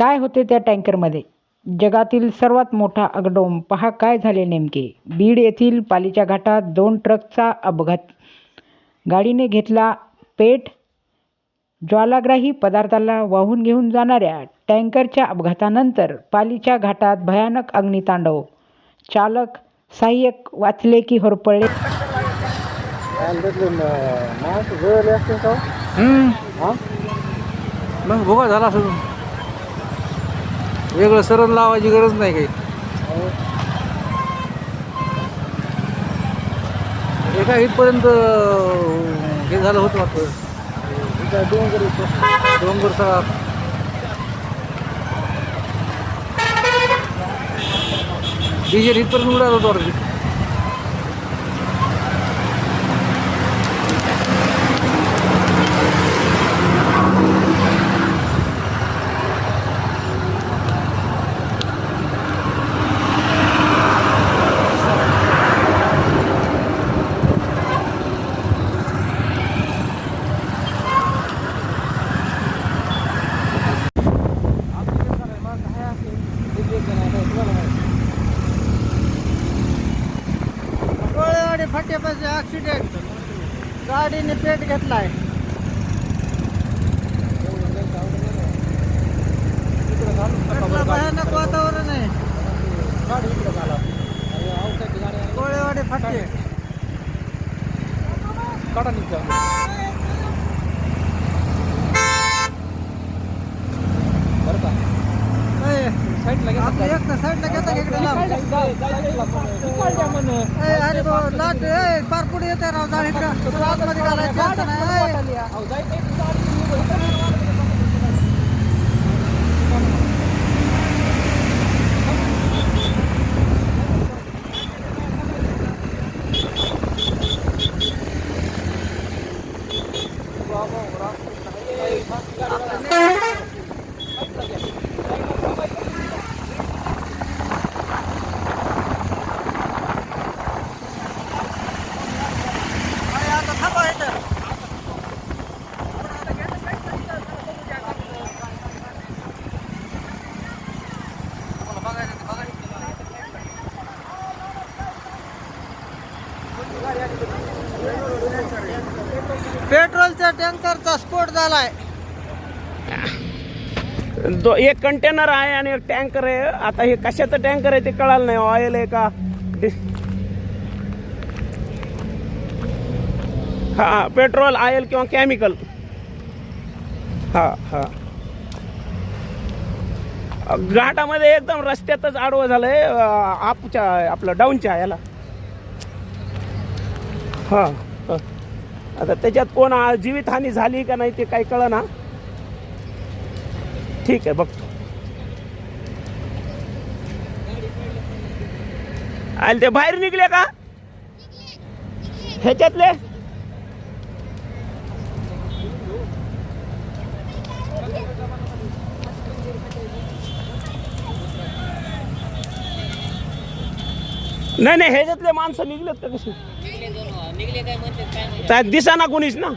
काय होते त्या टँकरमध्ये? जगातील सर्वात मोठा अगडोम पहा काय झाले नेमके. बीड येथील पालीच्या घाटात 2 ट्रकचा अपघात. गाडीने घेतला पेट. ज्वालाग्राही पदार्थाला वाहून घेऊन जाणाऱ्या टँकरच्या अपघातानंतर पालीच्या घाटात भयानक अग्नितांडव. चालक सहाय्यक वाचले की होरपळले. मग भोगा झाला असं वेगळं सरण लावायची गरज नाही काही. एका इथपर्यंत हे झालं होतं वाटतं. डोंगर सगळा डिझेल इथपर्यंत उडाला होता वाटतं. फटेपाशी ॲक्सिडेंट. गाडीने पेट घेतलाय. भयानक वातावरण आहे. कोळेवाडी फाटे साईडला घेता इकडे अरे लाट पार पुढे येते राव. जा इकडे आतमध्ये घालायचं नाही. पेट्रोलच्या टँकरचा स्फोट झालाय. एक कंटेनर आहे आणि एक टँकर आहे. आता हे कशाचं टँकर आहे ते कळालं नाही. ऑइल आहे का? हा, पेट्रोल, ऑइल किंवा केमिकल. हा घाटामध्ये एकदम रस्त्यातच आडवं झालंय. आपलं डाऊनच्या याला. हा, आता त्याच्यात कोण जीवितहानी झाली का नाही ते काही कळना. ठीक आहे बघतो. आणि ते बाहेर निघले का ह्याच्यातले? नाही ह्याच्यातले माणसं निघलेत का? कशी निघले काय म्हणतात काय दिसाना कोणीच ना.